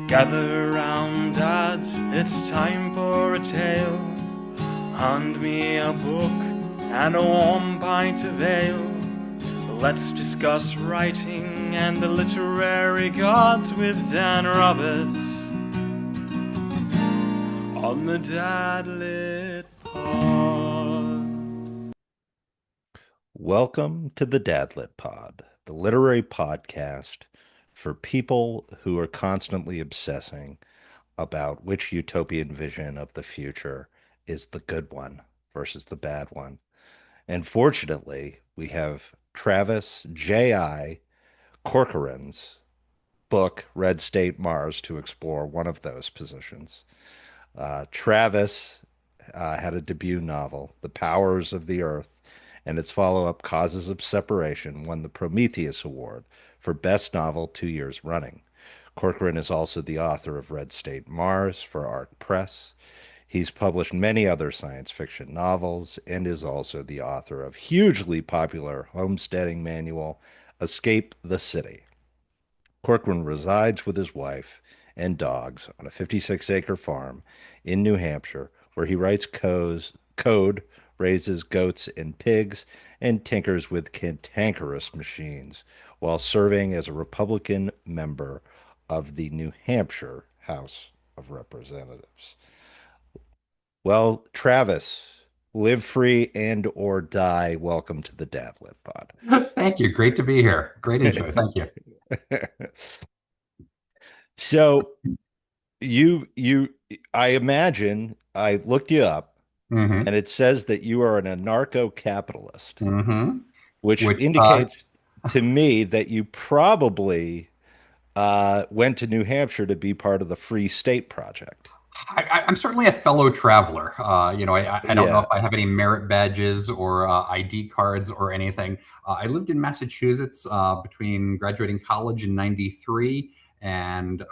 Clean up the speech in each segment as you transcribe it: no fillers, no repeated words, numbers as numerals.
Gather round, dads, it's time for a tale. Hand me a book and a warm pint of ale. Let's discuss writing and the literary gods with Dan Roberts on the Dadlit Pod. Welcome to the Dadlit Pod, the literary podcast for people who are constantly obsessing about which utopian vision of the future is the good one versus the bad one. And fortunately, we have Travis J.I. Corcoran's book, Red State Mars, to explore one of those positions. Travis had a debut novel, The Powers of the Earth, and its follow up, Causes of Separation, won the Prometheus Award for Best Novel 2 years running. Corcoran is also the author of Red State Mars for ARK Press. He's published many other science fiction novels and is also the author of hugely popular homesteading manual, Escape the City. Corcoran resides with his wife and dogs on a 56-acre farm in New Hampshire where he writes code, raises goats and pigs, and tinkers with cantankerous machines while serving as a Republican member of the New Hampshire House of Representatives. Well, Travis, live free and or die. Welcome to the Dadlit Pod. Thank you. Great to be here. Great intro. Thank you. So I imagine I looked you up hmm and it says that you are an anarcho-capitalist, hmm which Which indicates to me that you probably went to New Hampshire to be part of the Free State Project. I'm certainly a fellow traveler. I don't know Yeah. if I have any merit badges or ID cards or anything. I lived in Massachusetts between graduating college in '93 and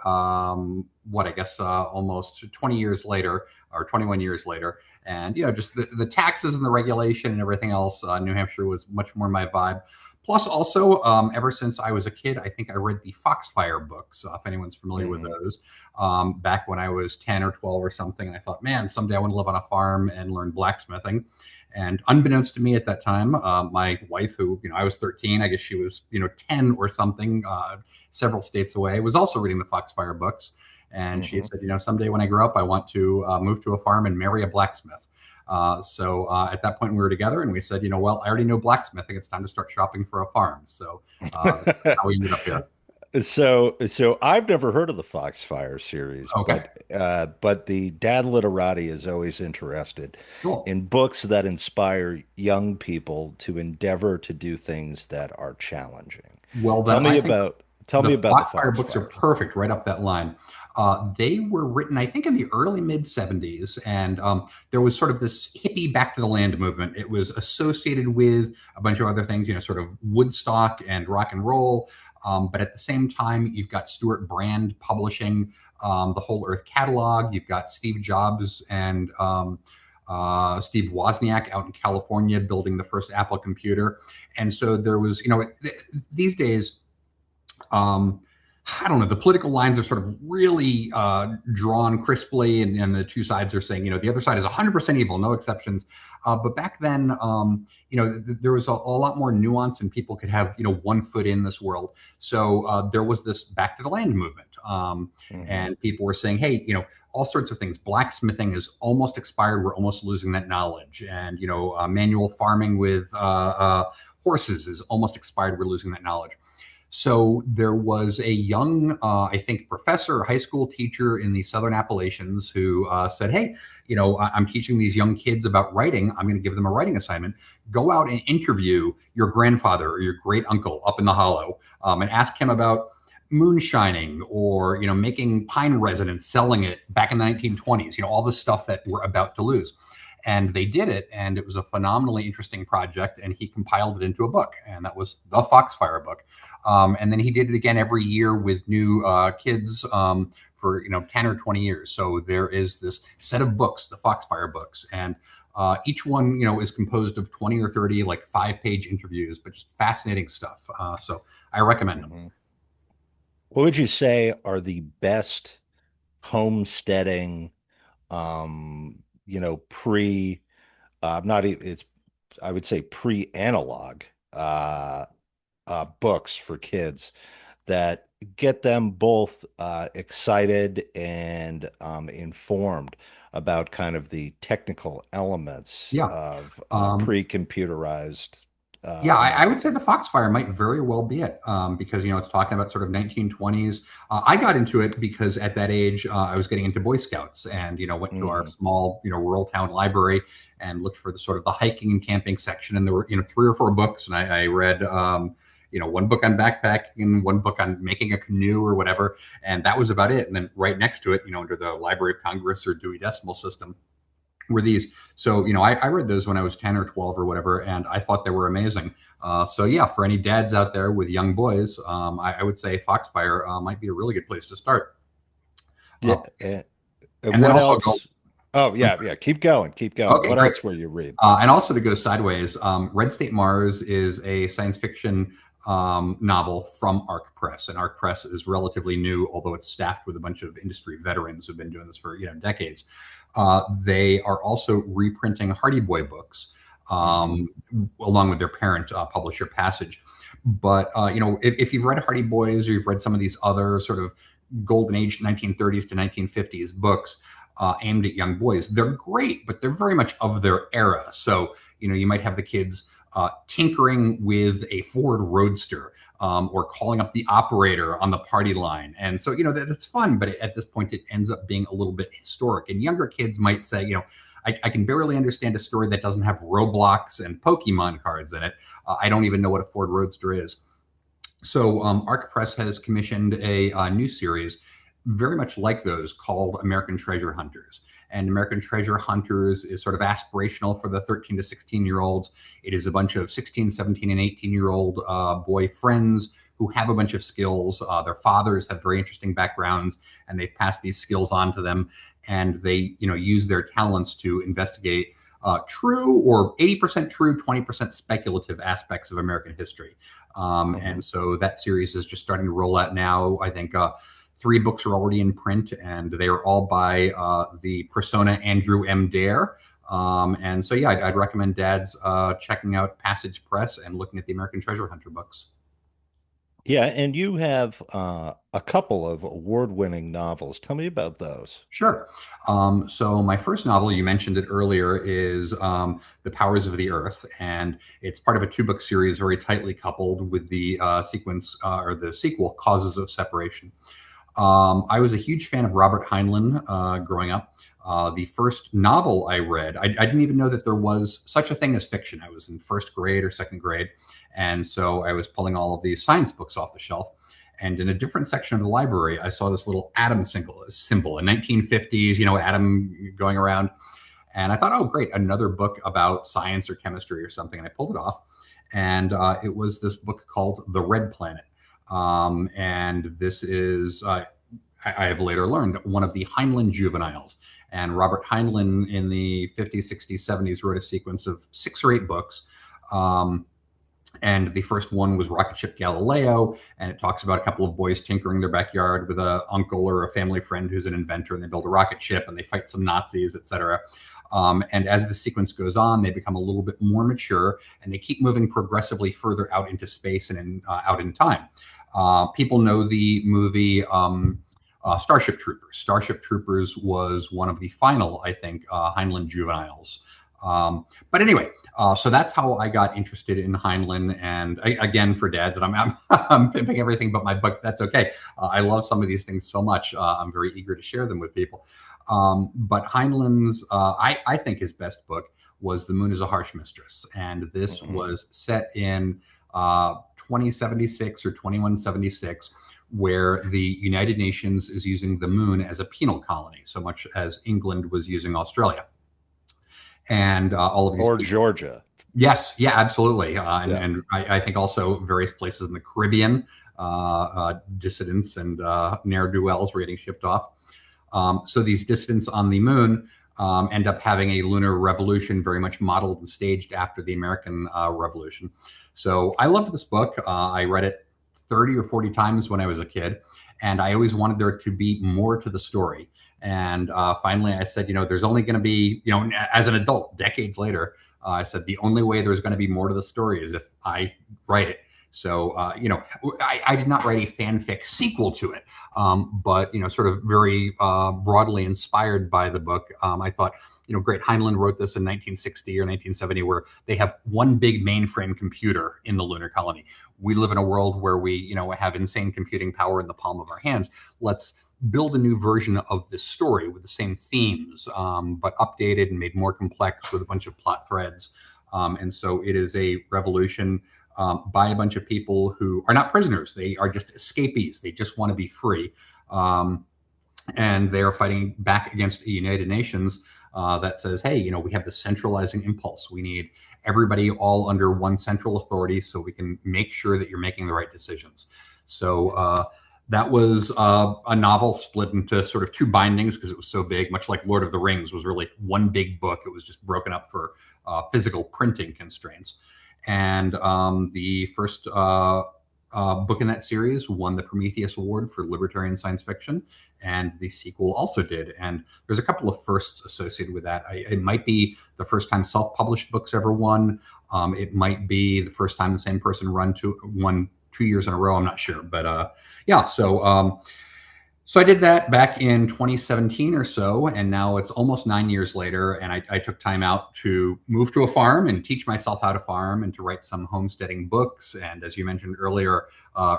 what I guess almost 20 years later or 21 years later. And, just the taxes and the regulation and everything else, New Hampshire was much more my vibe. Plus, also, ever since I was a kid, I think I read the Foxfire books, if anyone's familiar with Hmm. those, back when I was 10 or 12 or something. And I thought, man, someday I want to live on a farm and learn blacksmithing. And unbeknownst to me at that time, my wife, who, I was 13, I guess she was, 10 or something, several states away, was also reading the Foxfire books. And she had Hmm. said, someday when I grow up, I want to move to a farm and marry a blacksmith. So at that point we were together and we said, well, I already know blacksmithing. It's time to start shopping for a farm. So that's how we ended up here. So I've never heard of the Foxfire series, Okay, but the Dad Literati is always interested cool. in books that inspire young people to endeavor to do things that are challenging. Well, then Tell I me think about tell the me about the Foxfire books are Foxfires. perfect right up that line. They were written, I think, in the early mid 70s, and there was sort of this hippie back to the land movement. It was associated with a bunch of other things, sort of Woodstock and rock and roll. But at the same time, you've got Stuart Brand publishing the Whole Earth catalog. You've got Steve Jobs and Steve Wozniak out in California building the first Apple computer. And so there was, these days, um, I don't know, the political lines are sort of really drawn crisply, and the two sides are saying, the other side is 100% evil, no exceptions. But back then, there was a lot more nuance, and people could have, one foot in this world. So there was this back to the land movement. Hmm. And people were saying, hey, all sorts of things. Blacksmithing is almost expired. We're almost losing that knowledge. And, manual farming with horses is almost expired. We're losing that knowledge. So there was a young, I think, professor or high school teacher in the Southern Appalachians who said, hey, I'm teaching these young kids about writing. I'm going to give them a writing assignment. Go out and interview your grandfather or your great uncle up in the hollow and ask him about moonshining or, making pine resin and selling it back in the 1920s, all the stuff that we're about to lose. And they did it, and it was a phenomenally interesting project, and he compiled it into a book, and that was the Foxfire book. And then he did it again every year with new kids for 10 or 20 years. So there is this set of books, the Foxfire books, and each one is composed of 20 or 30 like 5-page interviews, but just fascinating stuff. So I recommend them. Hmm. What would you say are the best homesteading, pre not even it's I would say pre-analog uh, books for kids that get them both excited and informed about kind of the technical elements Yeah. of Um, pre-computerized Yeah, I would say models. the Foxfire might very well be it, because it's talking about sort of 1920s. I got into it because at that age I was getting into Boy Scouts, and went to our Hmm. small rural town library and looked for the sort of the hiking and camping section, and there were 3 or 4 books, and I read one book on backpacking and one book on making a canoe or whatever, and that was about it. And then right next to it, under the Library of Congress or Dewey Decimal System, were these. So, I read those when I was 10 or 12 or whatever, and I thought they were amazing. So, yeah, for any dads out there with young boys, I would say Foxfire might be a really good place to start. Yeah. Uh, And and then what also go, else? Oh, yeah, yeah. Keep going. Keep going. okay, What great. else were you read? And also to go sideways, Red State Mars is a science fiction novel from ARK Press, and ARK Press is relatively new, although it's staffed with a bunch of industry veterans who've been doing this for decades. They are also reprinting Hardy Boy books, Hmm. along with their parent publisher Passage. But if you've read Hardy Boys, or you've read some of these other sort of golden age 1930s to 1950s books aimed at young boys, they're great, but they're very much of their era. So you might have the kids tinkering with a Ford Roadster, or calling up the operator on the party line. And so, that's fun, but at this point, it ends up being a little bit historic. And younger kids might say, I can barely understand a story that doesn't have Roblox and Pokemon cards in it. I don't even know what a Ford Roadster is. So, ARK Press has commissioned a new series very much like those, called American Treasure Hunters. And American Treasure Hunters is sort of aspirational for the 13 to 16-year-olds. It is a bunch of 16, 17, and 18-year-old boy friends who have a bunch of skills. Their fathers have very interesting backgrounds, and they've passed these skills on to them. And they, use their talents to investigate true or 80% true, 20% speculative aspects of American history. Hmm. And so that series is just starting to roll out now. I think 3 books are already in print, and they are all by the persona Andrew M. Dare. And so, yeah, I'd recommend dads checking out Passage Press and looking at the American Treasure Hunter books. Yeah, and you have a couple of award-winning novels. Tell me about those. Sure. So my first novel, you mentioned it earlier, is The Powers of the Earth, and it's part of a 2-book series, very tightly coupled with the sequence or the sequel, Causes of Separation. I was a huge fan of Robert Heinlein growing up. The first novel I read, I didn't even know that there was such a thing as fiction. I was in first grade or second grade, and so I was pulling all of these science books off the shelf. And in a different section of the library, I saw this little atom symbol in 1950s, atom going around. And I thought, oh, great, another book about science or chemistry or something. And I pulled it off. And it was this book called The Red Planet. And this is, I have later learned, one of the Heinlein juveniles. And Robert Heinlein in the 50s, 60s, 70s wrote a sequence of 6 or 8 books. And the first one was Rocket Ship Galileo, and it talks about a couple of boys tinkering their backyard with an uncle or a family friend who's an inventor, and they build a rocket ship and they fight some Nazis, etc. And as the sequence goes on, they become a little bit more mature, and they keep moving progressively further out into space and out in time. People know the movie Starship Troopers. Starship Troopers was one of the final, I think, Heinlein juveniles. But anyway, so that's how I got interested in Heinlein. And again, for dads, and I'm pimping everything but my book. That's okay. I love some of these things so much. I'm very eager to share them with people. But Heinlein's, I think his best book was The Moon is a Harsh Mistress. And this Hmm. was set in 2076 or 2176, where the United Nations is using the moon as a penal colony, so much as England was using Australia. And all of these Or people. Georgia. Yes, yeah, absolutely. Yeah. And I think also various places in the Caribbean, dissidents and ne'er-do-wells were getting shipped off. So these dissidents on the moon end up having a lunar revolution, very much modeled and staged after the American Revolution. So I loved this book. I read it 30 or 40 times when I was a kid. And I always wanted there to be more to the story. And finally, I said, there's only going to be, as an adult, decades later, I said the only way there's going to be more to the story is if I write it. So, I did not write a fanfic sequel to it, but, sort of very broadly inspired by the book. I thought, great, Heinlein wrote this in 1960 or 1970, where they have one big mainframe computer in the lunar colony. We live in a world where we, have insane computing power in the palm of our hands. Let's build a new version of this story with the same themes, but updated and made more complex with a bunch of plot threads. And so it is a revolution by a bunch of people who are not prisoners. They are just escapees. They just want to be free. And they are fighting back against the United Nations that says, hey, we have this centralizing impulse. We need everybody all under one central authority so we can make sure that you're making the right decisions. So that was a novel split into sort of two bindings because it was so big, much like Lord of the Rings was really one big book. It was just broken up for physical printing constraints. And the first book in that series won the Prometheus Award for libertarian science fiction, and the sequel also did. And there's a couple of firsts associated with that. It might be the first time self-published books ever won. It might be the first time the same person won 2 years in a row. I'm not sure, but yeah. So I did that back in 2017 or so, and now it's almost 9 years later, and I took time out to move to a farm and teach myself how to farm and to write some homesteading books. And as you mentioned earlier,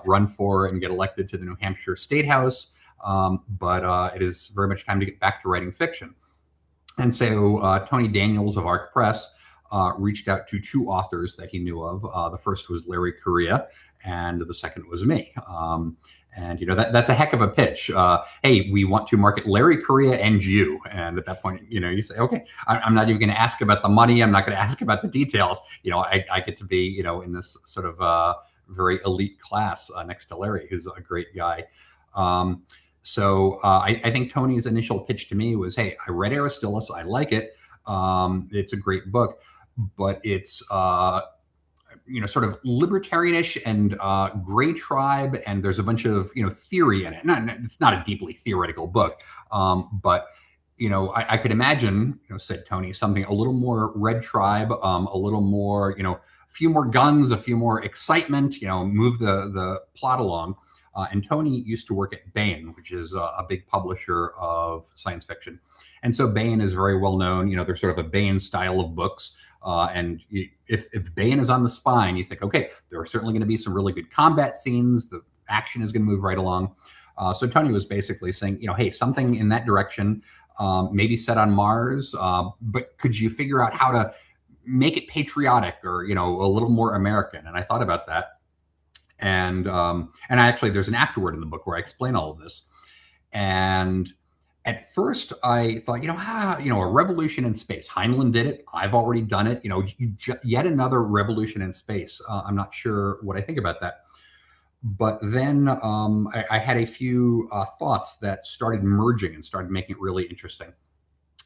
run for and get elected to the New Hampshire State House. But it is very much time to get back to writing fiction. And so Tony Daniels of ARK Press reached out to two authors that he knew of. The first was Larry Correia, and the second was me. And that's a heck of a pitch. Hey, we want to market Larry Correia and you. And at that point, you say, okay, I'm not even going to ask about the money. I'm not going to ask about the details. I get to be, in this sort of very elite class next to Larry, who's a great guy. So I think Tony's initial pitch to me was, hey, I read Aristillus. I like it. It's a great book, but it's sort of libertarianish and gray tribe, and there's a bunch of theory in it. It's not a deeply theoretical book, but I could imagine, said Tony, something a little more red tribe, a little more, a few more guns, a few more excitement, move the plot along. And Tony used to work at Baen, which is a big publisher of science fiction. And so Baen is very well known. There's sort of a Baen style of books. And if Baen is on the spine, you think, okay, there are certainly going to be some really good combat scenes. The action is going to move right along. So Tony was basically saying, hey, something in that direction, maybe set on Mars, but could you figure out how to make it patriotic or, a little more American? And I thought about that. And there's an afterword in the book where I explain all of this. And at first I thought, a revolution in space. Heinlein did it. I've already done it. Yet another revolution in space. I'm not sure what I think about that. But then I had a few thoughts that started merging and started making it really interesting.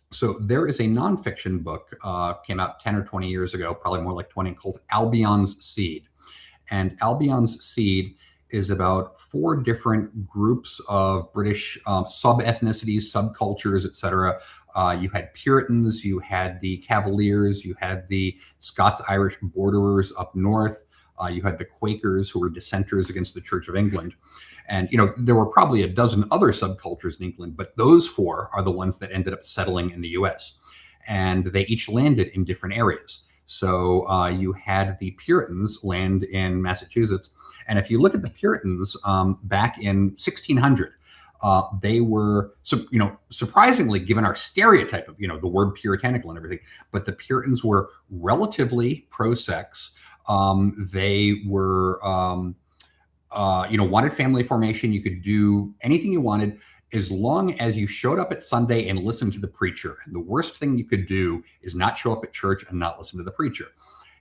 So there is a nonfiction book, came out 10 or 20 years ago, probably more like 20, called Albion's Seed. And Albion's Seed is about 4 different groups of British sub-ethnicities, subcultures, etc. You had Puritans, you had the Cavaliers, you had the Scots-Irish borderers up north, you had the Quakers, who were dissenters against the Church of England. And, there were probably a dozen other subcultures in England, but those 4 are the ones that ended up settling in the US. And they each landed in different areas. So you had the Puritans land in Massachusetts. And if you look at the Puritans back in 1600, they were, surprisingly, given our stereotype of, the word puritanical and everything, but the Puritans were relatively pro-sex. They were, wanted family formation. You could do anything you wanted as long as you showed up at Sunday and listened to the preacher. And the worst thing you could do is not show up at church and not listen to the preacher.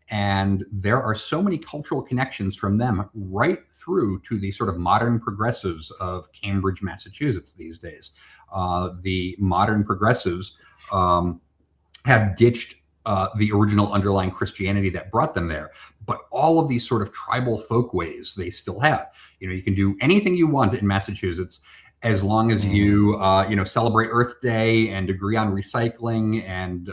And there are so many cultural connections from them right through to the sort of modern progressives of Cambridge, Massachusetts these days. The modern progressives have ditched the original underlying Christianity that brought them there, but all of these sort of tribal folkways they still have. You can do anything you want in Massachusetts as long as Hmm. you celebrate Earth Day and agree on recycling and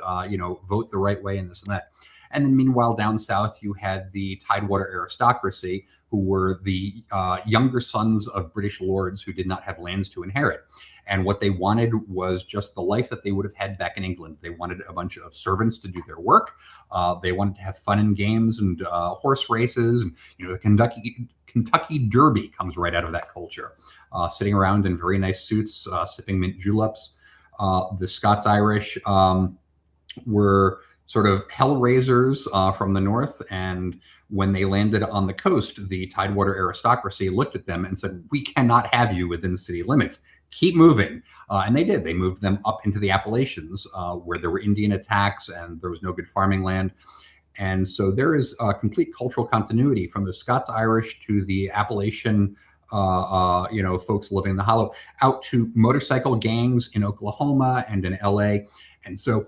vote the right way and this and that. And then meanwhile, down south, you had the Tidewater aristocracy, who were the younger sons of British lords who did not have lands to inherit. And what they wanted was just the life that they would have had back in England. They wanted a bunch of servants to do their work. They wanted to have fun and games and horse races. And the Kentucky Derby comes right out of that culture. Sitting around in very nice suits, sipping mint juleps. The Scots Irish were sort of hellraisers from the north. And when they landed on the coast, the Tidewater aristocracy looked at them and said, "We cannot have you within the city limits. Keep moving." And they did. They moved them up into the Appalachians, where there were Indian attacks and there was no good farming land. And so there is a complete cultural continuity from the Scots Irish to the Appalachian, folks living in the Hollow, out to motorcycle gangs in Oklahoma and in LA. And so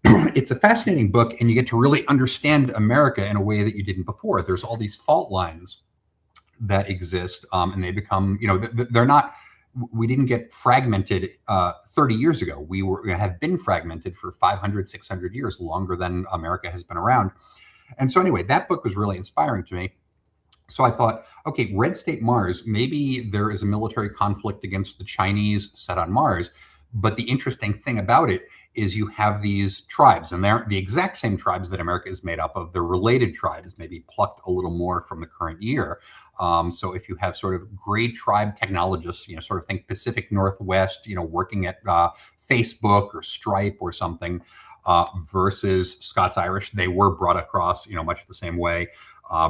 it's a fascinating book, and you get to really understand America in a way that you didn't before. There's all these fault lines that exist, and they become, they're not. We didn't get fragmented 30 years ago. We have been fragmented for 500, 600 years, longer than America has been around. And so, anyway, that book was really inspiring to me. So I thought, okay, Red State Mars, maybe there is a military conflict against the Chinese set on Mars. But the interesting thing about it is you have these tribes, and they're the exact same tribes that America is made up of. They're related tribes, maybe plucked a little more from the current year. So if you have sort of gray tribe technologists, sort of think Pacific Northwest, working at Facebook or Stripe or something, versus Scots Irish, they were brought across, much the same way.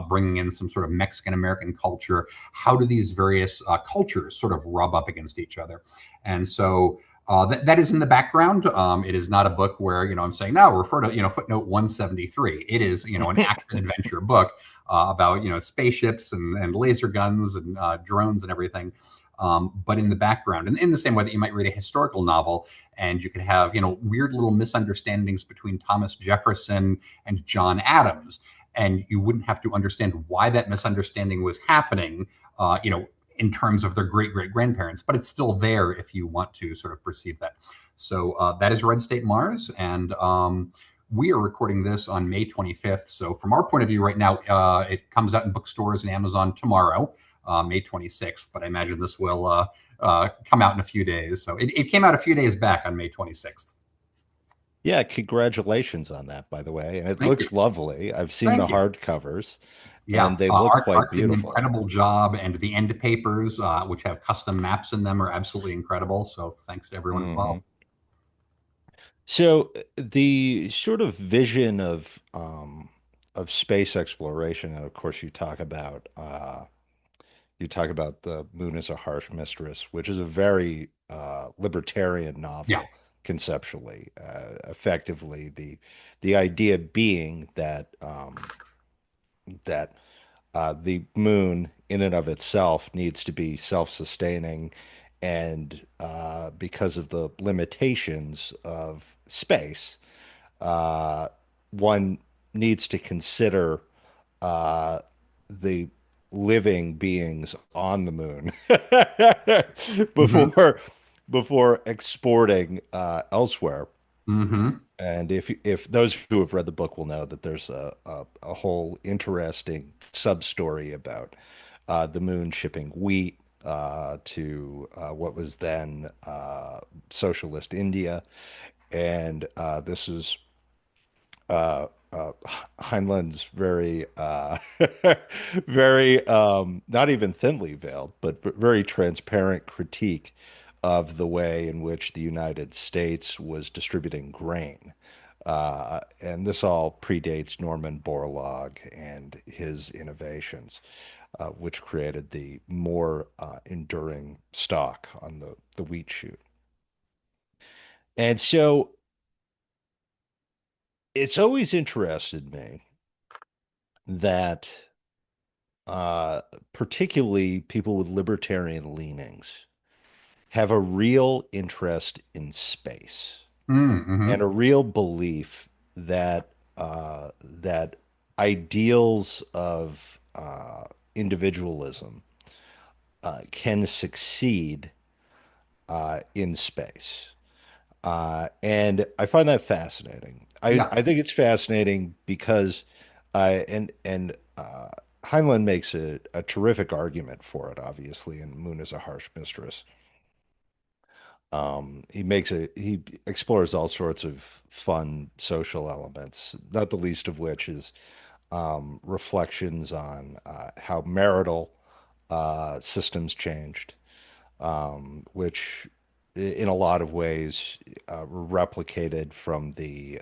Bringing in some sort of Mexican American culture. How do these various cultures sort of rub up against each other? And so that is in the background. It is not a book where I'm saying now refer to footnote 173. It is an action adventure book about spaceships and laser guns and drones and everything. But in the background, and in the same way that you might read a historical novel, and you could have weird little misunderstandings between Thomas Jefferson and John Adams, and you wouldn't have to understand why that misunderstanding was happening, in terms of their great great grandparents, but it's still there if you want to sort of perceive that. So that is Red State Mars, and we are recording this on May 25th. So from our point of view right now, it comes out in bookstores and Amazon tomorrow, May 26th. But I imagine this will come out in a few days. So it came out a few days back on May 26th. Yeah, congratulations on that, by the way. And it Thank you. looks lovely. I've seen the Thank you. hardcovers, Yeah, and they look quite Art did an beautiful. incredible job, and the end papers, which have custom maps in them, are absolutely incredible. So thanks to everyone Hmm. involved. So the sort of vision of space exploration, and of course you talk about the moon as a harsh mistress, which is a very libertarian Yeah. novel conceptually. Effectively, the idea being that that the moon in and of itself needs to be self-sustaining, and because of the limitations of space, uh, one needs to consider uh, the living beings on the moon Hmm. before exporting elsewhere. Hmm. And if those who have read the book will know that there's a whole interesting sub-story about the moon shipping wheat to what was then socialist India. And this is Heinlein's very, very, not even thinly veiled, but very transparent critique of the way in which the United States was distributing grain. And this all predates Norman Borlaug and his innovations, which created the more enduring stock on the wheat shoot. And so it's always interested me that uh, particularly people with libertarian leanings have a real interest in space Mm-hmm. and a real belief that that ideals of individualism can succeed in space. And I find that fascinating. Yeah. I think it's fascinating because Heinlein makes a terrific argument for it, obviously, and Moon is a harsh mistress. He explores all sorts of fun social elements, not the least of which is reflections on how marital systems changed, which in a lot of ways were replicated from the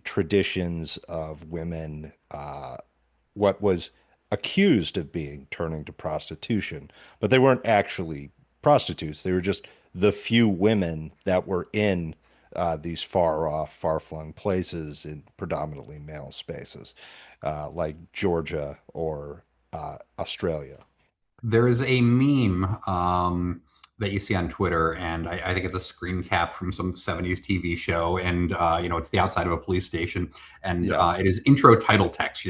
traditions of women, what was accused of being turning to prostitution, but they weren't actually prostitutes. They were just the few women that were in these far off, far flung places in predominantly male spaces, like Georgia or Australia. There is a meme that you see on Twitter, and I think it's a screen cap from some 70s TV show. And, it's the outside of a police station. And Yes. it is intro title text,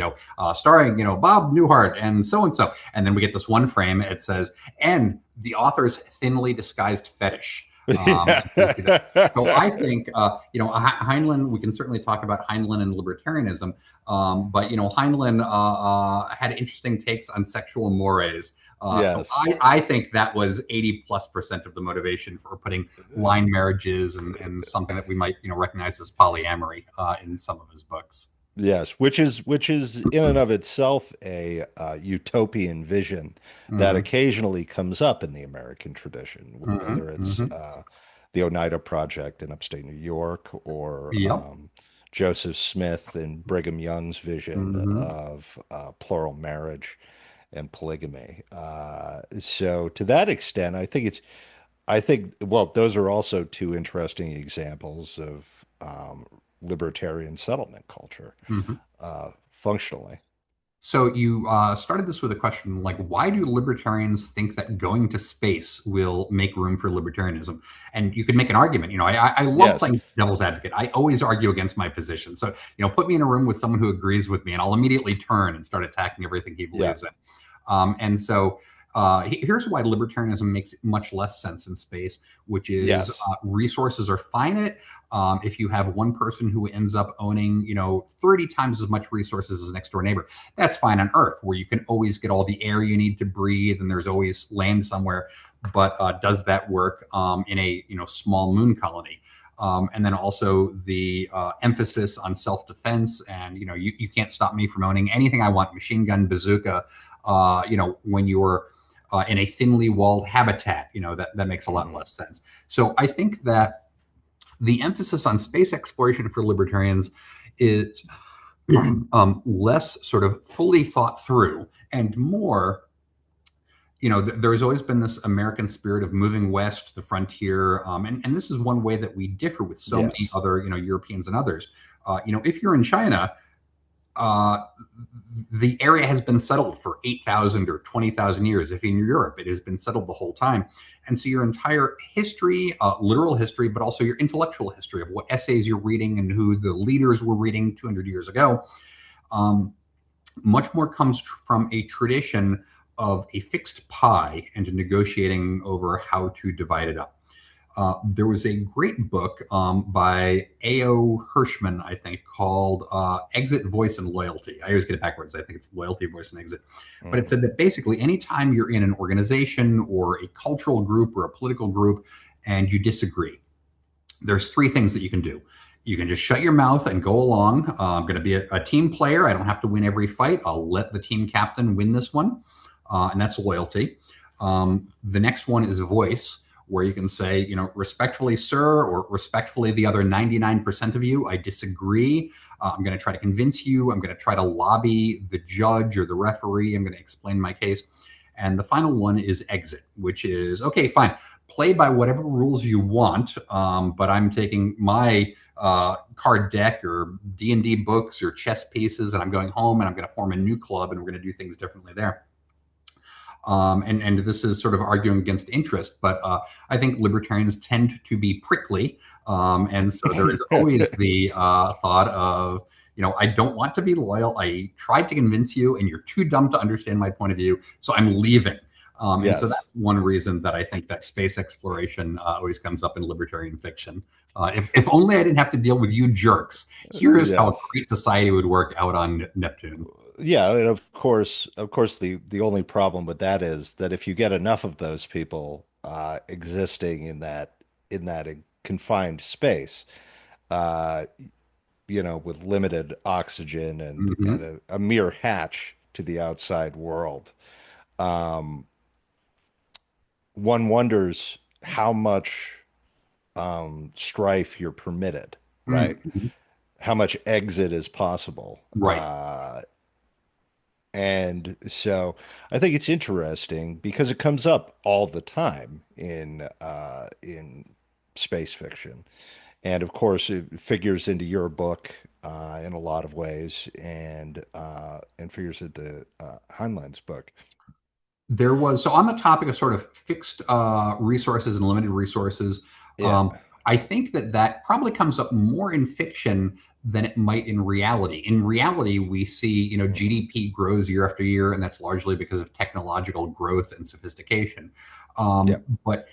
starring, Bob Newhart and so and so. And then we get this one frame. It says, and the author's thinly disguised fetish. So I think, Heinlein, we can certainly talk about Heinlein and libertarianism. But, Heinlein had interesting takes on sexual mores. Yes. So I think that was 80+% of the motivation for putting line marriages and something that we might, recognize as polyamory in some of his books. Yes, which is in and of itself a utopian vision that occasionally comes up in the American tradition, whether it's the Oneida Project in upstate New York or Yep. Joseph Smith and Brigham Young's vision of plural marriage and polygamy. So to that extent, well, those are also two interesting examples of libertarian settlement culture, functionally. So you started this with a question like, why do libertarians think that going to space will make room for libertarianism? And you could make an argument. I love Yes. playing devil's advocate. I always argue against my position. So, put me in a room with someone who agrees with me, and I'll immediately turn and start attacking everything he believes in. And so here's why libertarianism makes much less sense in space, which is Yes. Resources are finite. If you have one person who ends up owning, 30 times as much resources as a next door neighbor, that's fine on Earth, where you can always get all the air you need to breathe, and there's always land somewhere. But does that work in a small moon colony? And then also the emphasis on self-defense, and you can't stop me from owning anything I want, machine gun, bazooka. When you're in a thinly walled habitat, that makes a lot less sense. So I think that the emphasis on space exploration for libertarians is less sort of fully thought through and more, there's always been this American spirit of moving west to the frontier. And this is one way that we differ with so many other, Europeans and others. If you're in China, the area has been settled for 8,000 or 20,000 years. If in Europe, it has been settled the whole time. And so your entire history, literal history, but also your intellectual history of what essays you're reading and who the leaders were reading 200 years ago, much more comes from a tradition of a fixed pie and negotiating over how to divide it up. There was a great book by A.O. Hirschman, I think, called Exit, Voice, and Loyalty. I always get it backwards. I think it's Loyalty, Voice, and Exit. But it said that basically anytime you're in an organization or a cultural group or a political group and you disagree, there's three things that you can do. You can just shut your mouth and go along. I'm going to be a team player. I don't have to win every fight. I'll let the team captain win this one. And that's loyalty. The next one is voice, where you can say, respectfully, sir, or respectfully, the other 99% of you, I disagree. I'm going to try to convince you. I'm going to try to lobby the judge or the referee. I'm going to explain my case. And the final one is exit, which is, okay, fine, play by whatever rules you want, but I'm taking my card deck or D&D books or chess pieces, and I'm going home and I'm going to form a new club and we're going to do things differently there. And this is sort of arguing against interest, but I think libertarians tend to be prickly. And so there is always the thought of, I don't want to be loyal. I tried to convince you, and you're too dumb to understand my point of view. So I'm leaving. And so Yes. that's one reason that I think that space exploration always comes up in libertarian fiction. If only I didn't have to deal with you jerks. Here is how a Yes. great society would work out on Neptune. Yeah, and of course, the only problem with that is that if you get enough of those people existing in that confined space, uh, with limited oxygen and Hmm. a mere hatch to the outside world, um, one wonders how much strife you're permitted, right? Hmm. How much exit is possible. Right. And so I think it's interesting because it comes up all the time in space fiction. And of course, it figures into your book in a lot of ways, and figures into Heinlein's book. So on the topic of sort of fixed resources and limited resources, Yeah. um, I think that that probably comes up more in fiction than it might in reality. In reality, we see, Mhm. GDP grows year after year, and that's largely because of technological growth and sophistication. Yeah. But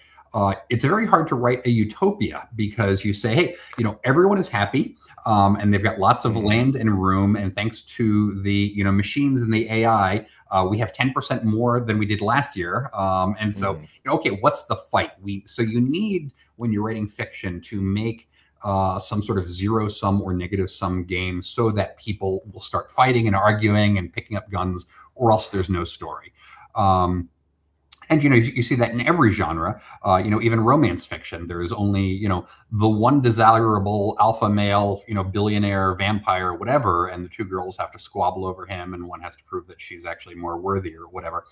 it's very hard to write a utopia because you say, hey, everyone is happy, and they've got lots of Hmm. land and room, and thanks to the machines and the AI, we have 10% more than we did last year. And so, Hmm. okay, what's the fight? So you need, when you're writing fiction, to make some sort of zero sum or negative sum game so that people will start fighting and arguing and picking up guns, or else there's no story. Um, and you see that in every genre. Even romance fiction, there is only the one desirable alpha male, billionaire vampire, whatever, and the two girls have to squabble over him, and one has to prove that she's actually more worthy or whatever.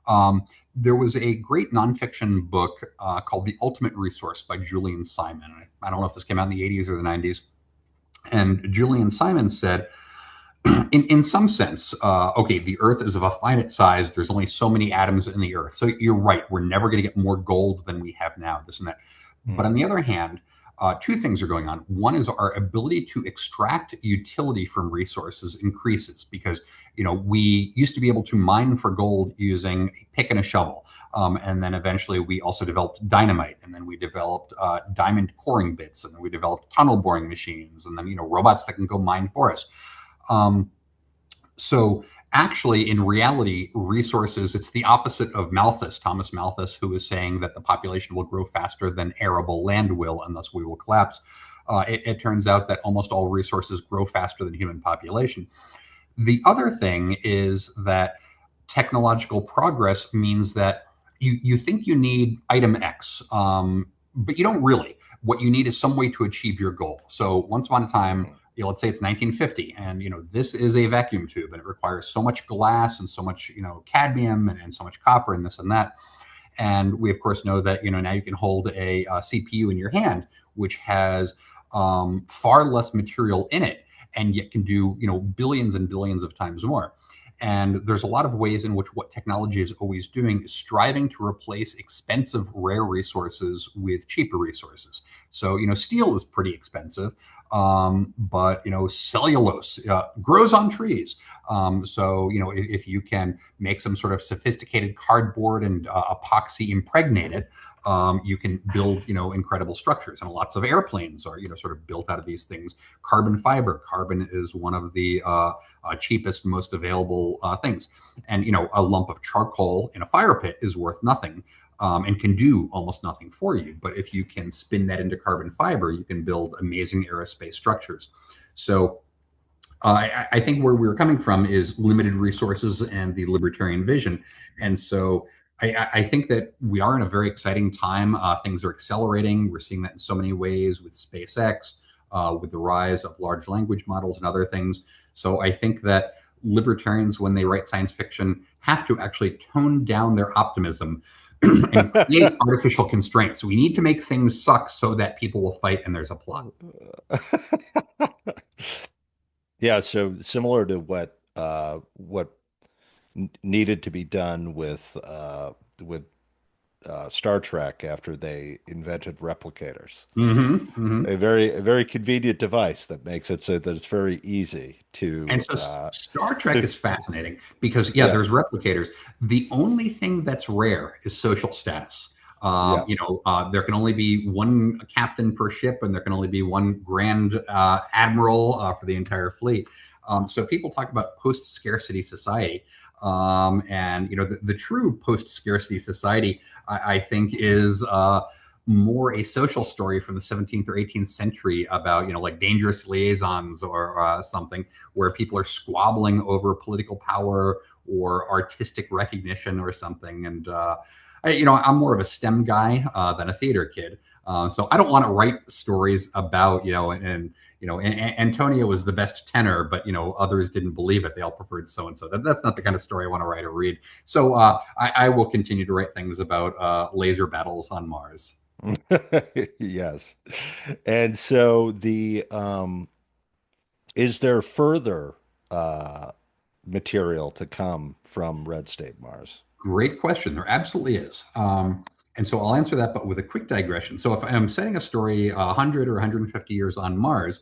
um, there was a great nonfiction book called The Ultimate Resource by Julian Simon. I don't know if this came out in the 80s or the 90s. And Julian Simon said, in some sense, okay, the Earth is of a finite size. There's only so many atoms in the Earth. So you're right. We're never going to get more gold than we have now, this and that. But on Hmm. the other hand, two things are going on. One is our ability to extract utility from resources increases because we used to be able to mine for gold using a pick and a shovel, and then eventually we also developed dynamite, and then we developed diamond coring bits, and then we developed tunnel boring machines, and then robots that can go mine for us. Um, so actually, in reality, resources, it's the opposite of Malthus, Thomas Malthus, who is saying that the population will grow faster than arable land will, and thus we will collapse. It turns out that almost all resources grow faster than human population. The other thing is that technological progress means that you think you need item X, but you don't really. What you need is some way to achieve your goal. So once upon a time, Hmm. let's say it's 1950, and this is a vacuum tube, and it requires so much glass and so much cadmium and so much copper and this and that. And we of course know that now you can hold a CPU in your hand, which has far less material in it, and yet can do billions and billions of times more. And there's a lot of ways in which what technology is always doing is striving to replace expensive rare resources with cheaper resources. So steel is pretty expensive, but cellulose grows on trees. So if you can make some sort of sophisticated cardboard and epoxy impregnate it, you can build incredible structures. And lots of airplanes are sort of built out of these things. Carbon fiber. Carbon is one of the cheapest, most available things. And a lump of charcoal in a fire pit is worth nothing. And can do almost nothing for you. But if you can spin that into carbon fiber, you can build amazing aerospace structures. So I think where we were coming from is limited resources and the libertarian vision. And so I think that we are in a very exciting time. Things are accelerating. We're seeing that in so many ways with SpaceX, with the rise of large language models and other things. So I think that libertarians, when they write science fiction, have to actually tone down their optimism and create artificial constraints. We need to make things suck so that people will fight and there's a plot. Yeah, so similar to what needed to be done with Star Trek after they invented replicators. Mm-hmm. A very convenient device that makes it so that it's very easy And to so Star Trek is fascinating because, yeah, there's yes, replicators. The only thing that's rare is social status. yeah, There can only be one captain per ship, and there can only be one grand admiral for the entire fleet. So people talk about post-scarcity society. And, the true post-scarcity society, I think, is more a social story from the 17th or 18th century about, like dangerous liaisons or something, where people are squabbling over political power or artistic recognition or something. And, I'm more of a STEM guy than a theater kid. So I don't want to write stories about, Antonio was the best tenor, but, others didn't believe it. They all preferred so-and-so. That's not the kind of story I want to write or read. So I will continue to write things about laser battles on Mars. yes. And so is there further uh, material to come from Red State Mars? Great question. There absolutely is. And so I'll answer that, but with a quick digression. So if I'm setting a story 100 or 150 years on Mars,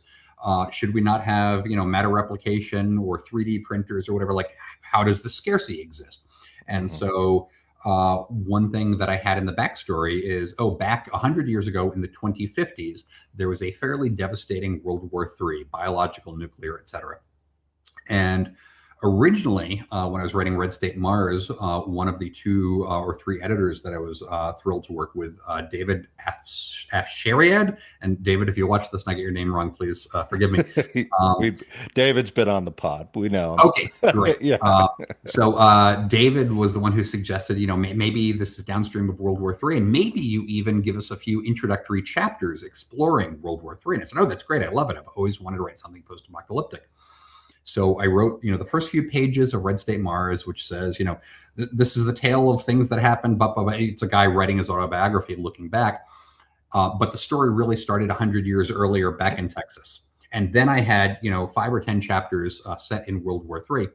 should we not have, matter replication or 3D printers or whatever? Like, how does the scarcity exist? And Hmm. so one thing that I had in the backstory is, back 100 years ago in the 2050s, there was a fairly devastating World War III, biological, nuclear, et cetera. And originally, when I was writing Red State Mars, one of the two or three editors that I was thrilled to work with, David Afshariad. And David, if you watch this and I get your name wrong, please forgive me. we David's been on the pod. We know him. Okay, great. Yeah. So David was the one who suggested, maybe this is downstream of World War III, and maybe you even give us a few introductory chapters exploring World War III. And I said, oh, that's great. I love it. I've always wanted to write something post-apocalyptic. So I wrote, the first few pages of Red State Mars, which says, this is the tale of things that happened. But it's a guy writing his autobiography, looking back. But the story really started 100 years earlier back in Texas. And then I had, 5 or 10 chapters set in World War III.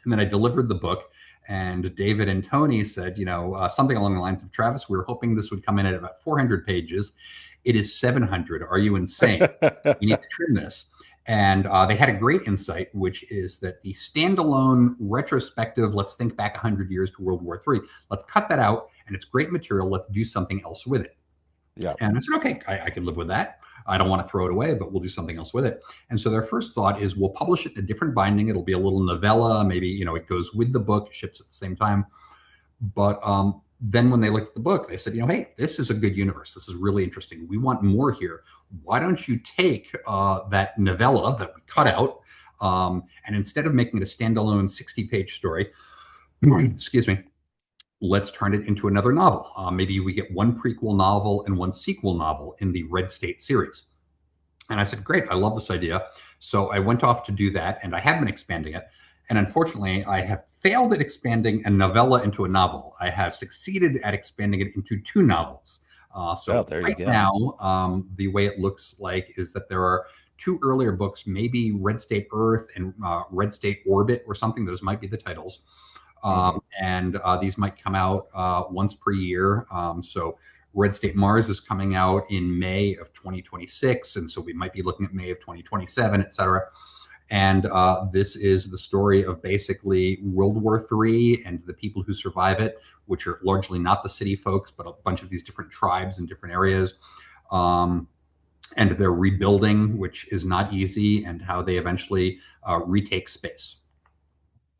And then I delivered the book. And David and Tony said, something along the lines of, Travis, we were hoping this would come in at about 400 pages. It is 700. Are you insane? You need to trim this. And they had a great insight, which is that the standalone retrospective, let's think back 100 years to World War III, let's cut that out, and it's great material. Let's do something else with it. Yeah. And I said, okay, I can live with that. I don't want to throw it away, but we'll do something else with it. And so their first thought is, we'll publish it in a different binding. It'll be a little novella. Maybe, it goes with the book, ships at the same time. But then when they looked at the book, they said, hey, this is a good universe. This is really interesting. We want more here. Why don't you take that novella that we cut out, and instead of making it a standalone 60-page story, excuse me, let's turn it into another novel. Maybe we get one prequel novel and one sequel novel in the Red State series. And I said, great, I love this idea. So I went off to do that, and I have been expanding it. And unfortunately, I have failed at expanding a novella into a novel. I have succeeded at expanding it into 2 novels. Right now, the way it looks like is that there are 2 earlier books, maybe Red State Earth and Red State Orbit or something. Those might be the titles. And these might come out once per year. So Red State Mars is coming out in May of 2026. And so we might be looking at May of 2027, et cetera. And this is the story of basically World War III and the people who survive it, which are largely not the city folks, but a bunch of these different tribes in different areas. And their rebuilding, which is not easy, and how they eventually retake space.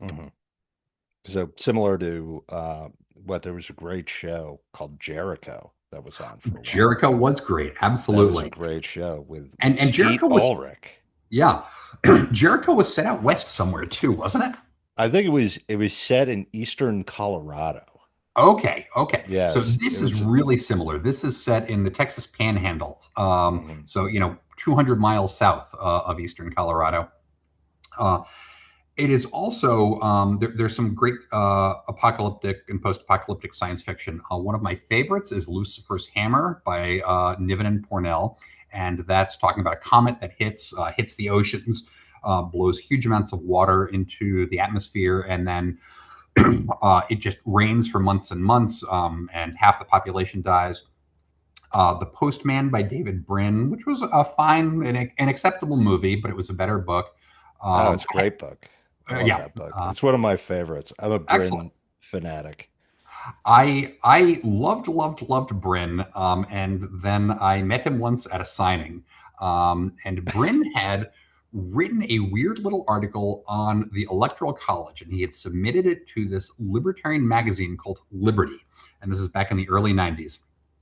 Mm-hmm. So similar to there was a great show called Jericho that was on for a while. Jericho was great. Absolutely. That was a great show with and Jericho was Ulrich. Yeah. Jericho was set out west somewhere too, wasn't it? I think it was set in eastern Colorado. Okay. Yes, so this is really similar. This is set in the Texas Panhandle. So, 200 miles south of eastern Colorado. It is also, there's some great apocalyptic and post-apocalyptic science fiction. One of my favorites is Lucifer's Hammer by Niven and Pornell. And that's talking about a comet that hits the oceans, blows huge amounts of water into the atmosphere, and then It just rains for months and months, and half the population dies. The Postman by David Brin, which was a fine and an acceptable movie, but it was a better book. Oh, Um, it's a great book. I love yeah, that book. It's one of my favorites. I'm a excellent. Bryn fanatic. I loved Bryn, and then I met him once at a signing, and Bryn had written a weird little article on the Electoral College, and he had submitted it to this libertarian magazine called Liberty, and this is back in the early '90s.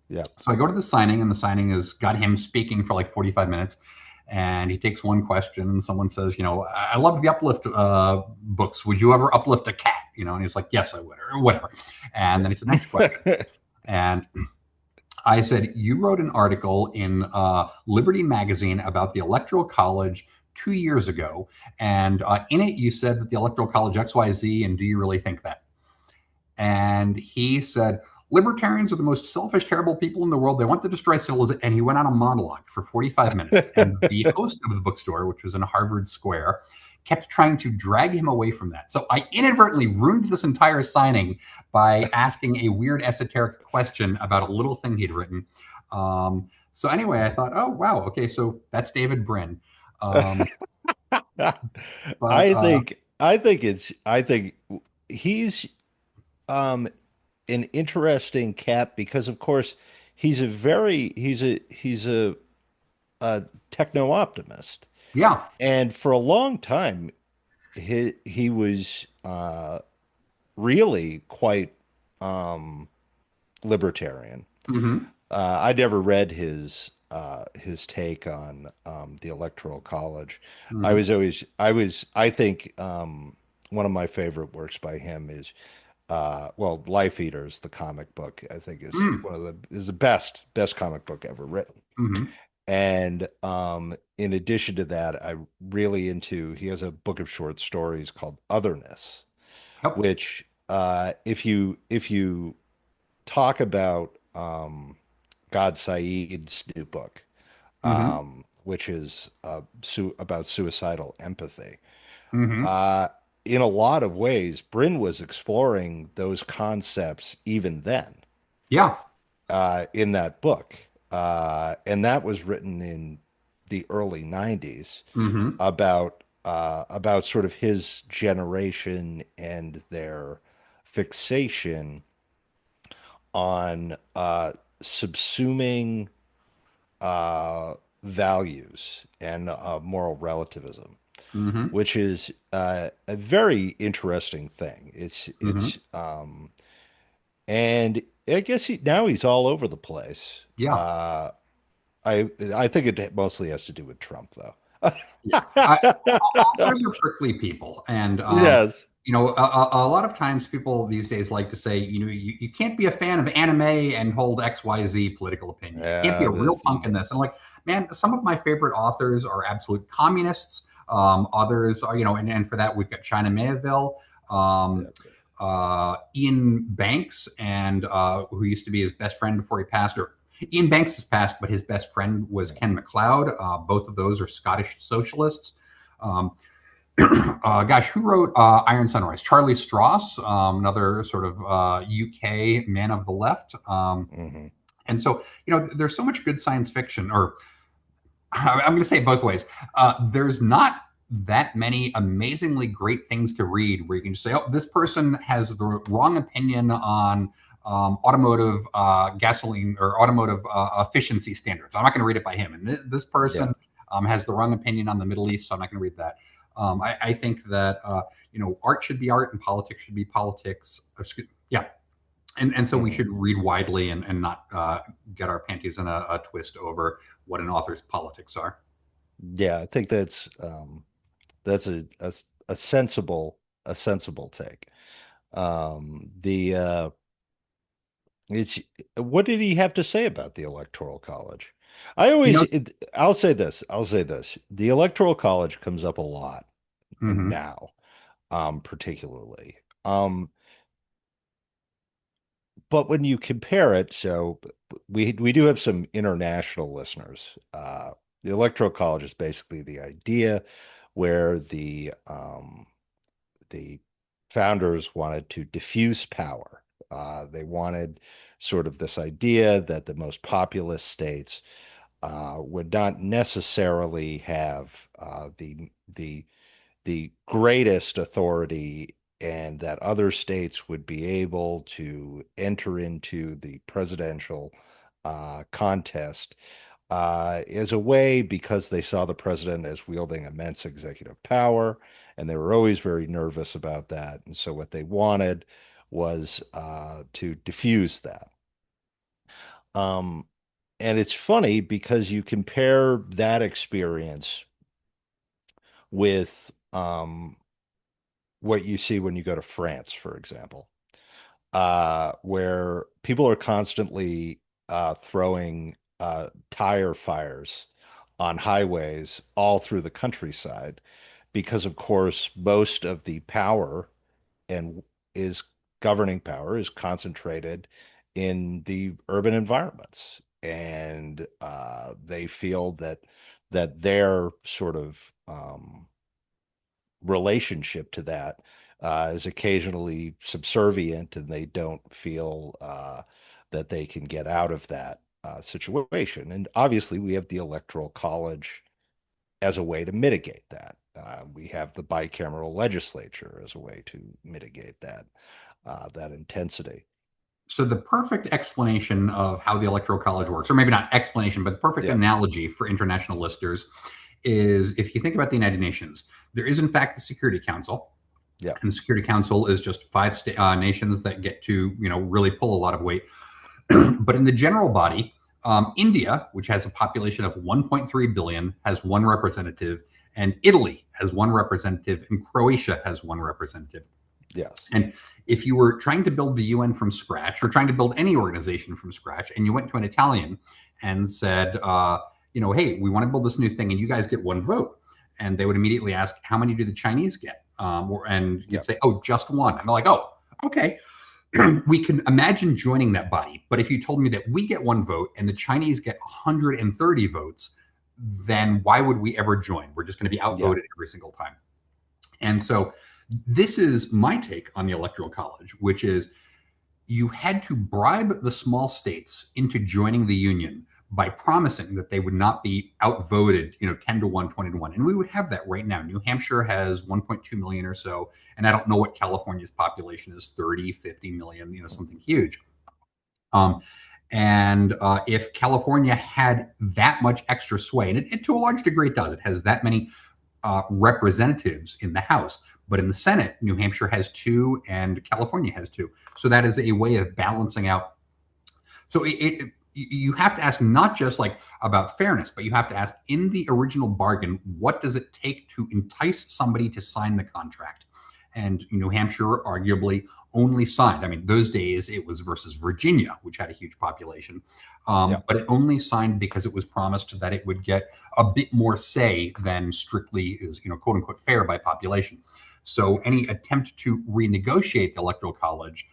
Yeah. So I go to the signing, and the signing has got him speaking for like 45 minutes. And he takes one question, and someone says, I love the Uplift books. Would you ever uplift a cat? And he's like, yes, I would, or whatever. And then he said, next question. And I said, you wrote an article in Liberty Magazine about the Electoral College 2 years ago. And in it, you said that the Electoral College XYZ, and do you really think that? And he said, libertarians are the most selfish, terrible people in the world. They want to destroy civilization. And he went on a monologue for 45 minutes. And the host of the bookstore, which was in Harvard Square, kept trying to drag him away from that. So I inadvertently ruined this entire signing by asking a weird esoteric question about a little thing he'd written. So anyway, I thought, oh, wow. Okay, so that's David Brin. But I think he's um an interesting cat because of course he's a techno optimist. yeah. And for a long time he was really quite um libertarian. Hmm. I never read his take on the Electoral College. Hmm. I think one of my favorite works by him is well, Life Eaters, the comic book. I think is the best comic book ever written. Hmm. And in addition to that, he has a book of short stories called Otherness, Yep. which if you talk about God Said's new book, Hmm. which is about suicidal empathy. Hmm. Uh, in a lot of ways, Bryn was exploring those concepts even then Yeah. in that book. And that was written in the early 90s Hmm. about sort of his generation and their fixation on subsuming values and moral relativism, Hmm. which is a very interesting thing. It's Hmm. and I guess now he's all over the place. Yeah. I think it mostly has to do with Trump, though. Yeah. Authors are prickly people, and Yes. a lot of times people these days like to say, you can't be a fan of anime and hold XYZ political opinion. You can't be Yeah, a real punk in this. And like, man, some of my favorite authors are absolute communists. Others are, and for that we've got China Mayville. Um, Ian Banks, and who used to be his best friend before he passed, or Ian Banks has passed, but his best friend was Ken MacLeod. Both of those are Scottish socialists. Um, gosh, who wrote Iron Sunrise? Charlie Stross, another sort of UK man of the left. hmm And so, there's so much good science fiction, or I'm going to say it both ways. There's not that many amazingly great things to read where you can just say, oh, this person has the wrong opinion on automotive gasoline or automotive efficiency standards. I'm not going to read it by him. And this Yeah. person has the wrong opinion on the Middle East, so I'm not going to read that. I think that art should be art and politics should be politics. Yeah, and so we hmm should read widely and not get our panties in a twist over what an author's politics are. Yeah, I think that's a sensible take. The it's what did he have to say about the Electoral College? You know. I'll say this. The Electoral College comes up a lot and Hmm. now, particularly. But when you compare it, so we do have some international listeners. The Electoral College is basically the idea where the founders wanted to diffuse power. They wanted sort of this idea that the most populous states would not necessarily have the greatest authority, and that other states would be able to enter into the presidential contest as a way, because they saw the president as wielding immense executive power, and they were always very nervous about that. And so what they wanted was to diffuse that. Um, and it's funny because you compare that experience with what you see when you go to France, for example, where people are constantly throwing tire fires on highways all through the countryside, because, of course, most of the power and is governing power is concentrated in the urban environments, and they feel that their sort of relationship to that is occasionally subservient, and they don't feel that they can get out of that situation. And obviously, we have the Electoral College as a way to mitigate that. We have the bicameral legislature as a way to mitigate that intensity. So the perfect explanation of how the Electoral College works, or maybe not explanation, but perfect analogy for international listeners, is if you think about the United Nations, there is in fact the Security Council. Yeah. And the Security Council is just five nations that get to, really pull a lot of weight. But in the general body, India, which has a population of 1.3 billion, has one representative, and Italy has one representative, and Croatia has one representative. Yes. And if you were trying to build the UN from scratch, or trying to build any organization from scratch, and you went to an Italian and said, hey, we want to build this new thing, and you guys get one vote, and they would immediately ask, how many do the Chinese get? And you'd say, oh, just one. And they're like, oh, okay. We can imagine joining that body. But if you told me that we get one vote and the Chinese get 130 votes, then why would we ever join? We're just going to be outvoted every single time. And so this is my take on the Electoral College, which is you had to bribe the small states into joining the Union by promising that they would not be outvoted, 10 to 1, 20 to 1. And we would have that right now. New Hampshire has 1.2 million or so. And I don't know what California's population is, 30, 50 million, something huge. If California had that much extra sway, and it to a large degree it does, it has that many representatives in the House. But in the Senate, New Hampshire has 2 and California has 2. So that is a way of balancing out. So you have to ask not just like about fairness, but you have to ask, in the original bargain, what does it take to entice somebody to sign the contract? And New Hampshire arguably only signed. I mean, those days it was versus Virginia, which had a huge population. But it only signed because it was promised that it would get a bit more say than strictly is, quote unquote, fair by population. So any attempt to renegotiate the Electoral College,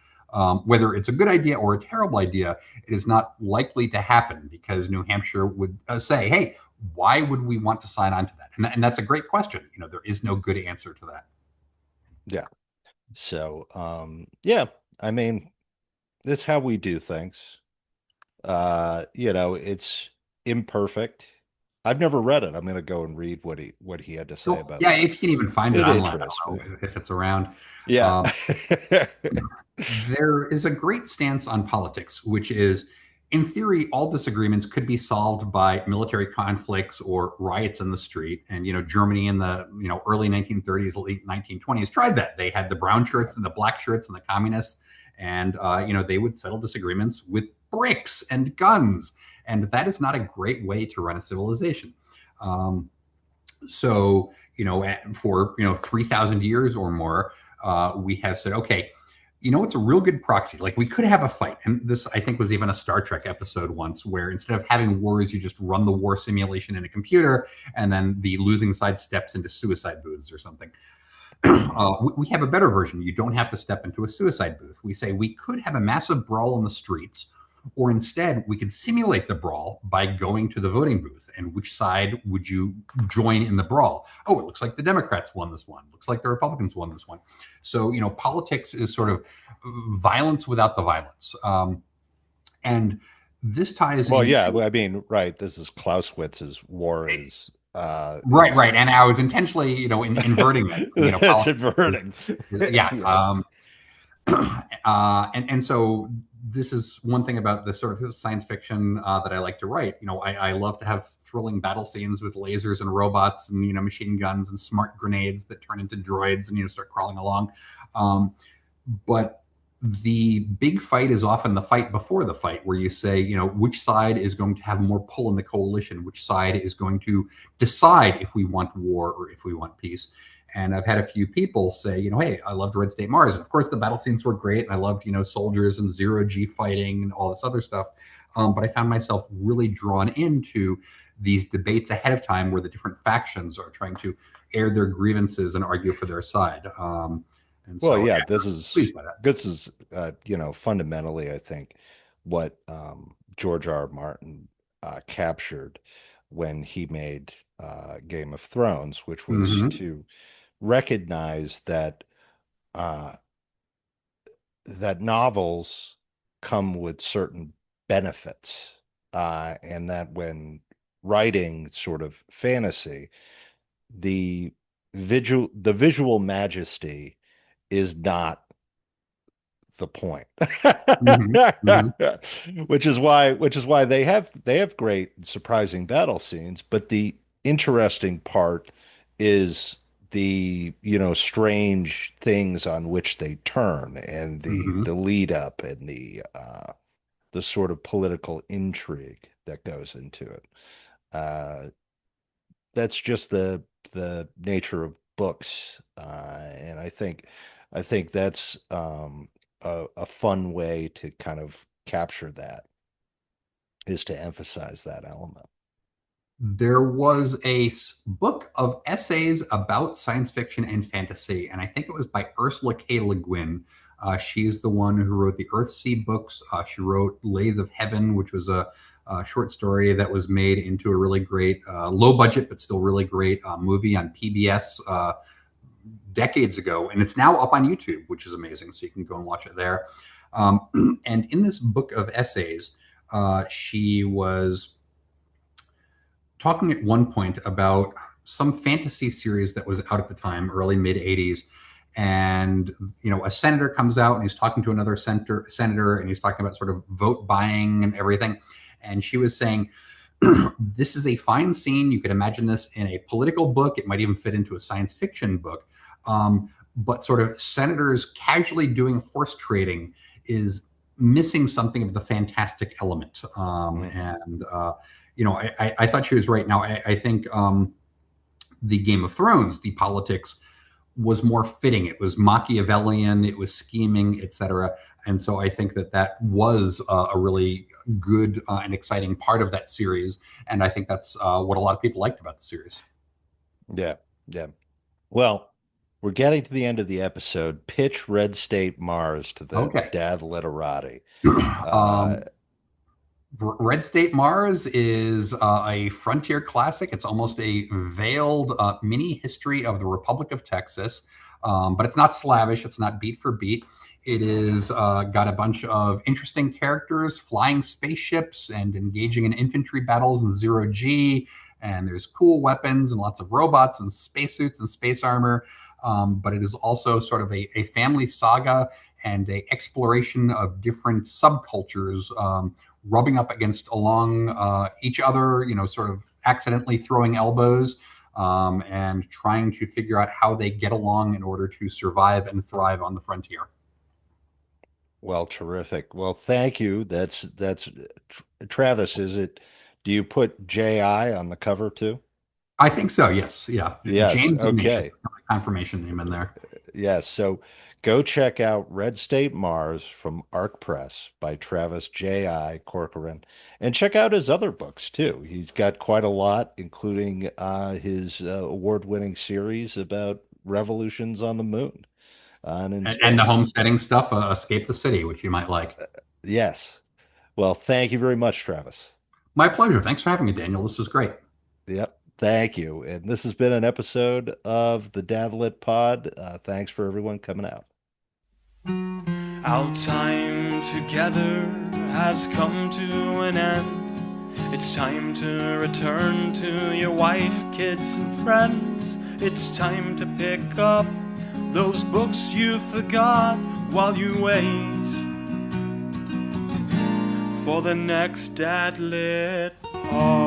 whether it's a good idea or a terrible idea, it is not likely to happen, because New Hampshire would say, hey, why would we want to sign on to that? And that's a great question. There is no good answer to that. Yeah. So, I mean, that's how we do things. It's imperfect. I've never read it. I'm going to go and read what he had to say about it. Yeah, if you can even find it online, I don't know if it's around. Yeah. There is a great stance on politics, which is, in theory, all disagreements could be solved by military conflicts or riots in the street. And, Germany in the, early 1930s, late 1920s tried that. They had the brown shirts and the black shirts and the communists. And, they would settle disagreements with bricks and guns. And that is not a great way to run a civilization. For 3,000 years or more, we have said, okay, it's a real good proxy. Like, we could have a fight. And this, I think, was even a Star Trek episode once, where instead of having wars, you just run the war simulation in a computer, and then the losing side steps into suicide booths or something. We have a better version. You don't have to step into a suicide booth. We say we could have a massive brawl in the streets Or instead, we could simulate the brawl by going to the voting booth. And which side would you join in the brawl? Oh, it looks like the Democrats won this one. Looks like the Republicans won this one. So, politics is sort of violence without the violence. And this ties Well, into yeah, I mean, right. This is Clausewitz's war right, is right. And I was intentionally, inverting that. that's inverting. Yeah. Yes. And so this is one thing about the sort of science fiction that I like to write. I love to have thrilling battle scenes with lasers and robots and machine guns and smart grenades that turn into droids and start crawling along. But the big fight is often the fight before the fight, where you say, which side is going to have more pull in the coalition, which side is going to decide if we want war or if we want peace. And I've had a few people say, hey, I loved Red State Mars. And of course, the battle scenes were great. And I loved, soldiers and zero G fighting and all this other stuff. But I found myself really drawn into these debates ahead of time where the different factions are trying to air their grievances and argue for their side. And Well, so, yeah, yeah, pleased by that. this is fundamentally, I think, what George R. R. Martin captured when he made Game of Thrones, which was Mm-hmm. to recognize uh, that novels come with certain benefits, and that when writing sort of fantasy, the the visual majesty is not the point. Mm-hmm. Mm-hmm. which is why they have great surprising battle scenes, but the interesting part is the strange things on which they turn, and Mm-hmm. the lead up, and the sort of political intrigue that goes into it. uh that's just the nature of books, and I think that's a fun way to kind of capture that, is to emphasize that element. There was a book of essays about science fiction and fantasy, and I think it was by Ursula K. Le Guin. She's the one who wrote the Earthsea books. She wrote Lathe of Heaven, which was a short story that was made into a really great, low budget, but still really great movie on PBS decades ago. And it's now up on YouTube, which is amazing. So you can go and watch it there. And in this book of essays, she was talking at one point about some fantasy series that was out at the time, early mid 80s. And a senator comes out and he's talking to another senator, and he's talking about sort of vote buying and everything. And she was saying, this is a fine scene. You could imagine this in a political book. It might even fit into a science fiction book. But sort of senators casually doing horse trading is missing something of the fantastic element. Mm. And I thought she was right. Now, I think the Game of Thrones, the politics was more fitting. It was Machiavellian, it was scheming, etc. And so I think that was a really good and exciting part of that series. And I think that's what a lot of people liked about the series. Yeah, yeah. Well, we're getting to the end of the episode. Pitch Red State Mars to the Okay. dad literati. Uh, um, Red State Mars is a frontier classic. It's almost a veiled mini history of the Republic of Texas, but it's not slavish. It's not beat for beat. It is got a bunch of interesting characters, flying spaceships, and engaging in infantry battles in zero G. And there's cool weapons and lots of robots and spacesuits and space armor. But it is also sort of a family saga and a exploration of different subcultures, rubbing up against along each other, sort of accidentally throwing elbows, and trying to figure out how they get along in order to survive and thrive on the frontier. well, terrific. Well, thank you. Travis, is it, do you put J.I. on the cover too? I think so. Yes. Yeah. Yes. James Ignatius, Okay. confirmation name in there. Yes. So go check out Red State Mars from ARK Press by Travis J.I. Corcoran, and check out his other books too. He's got quite a lot, including his award-winning series about revolutions on the moon and in And the space. homesteading stuff, Escape the City, which you might like. Yes. Well, thank you very much, Travis. My pleasure. Thanks for having me, Daniel. This was great. Yep. Thank you. And this has been an episode of the Davlit Pod. Thanks for everyone coming out. Our time together has come to an end. It's time to return to your wife, kids, and friends. It's time to pick up those books you forgot while you wait for the next Dadlit Pod.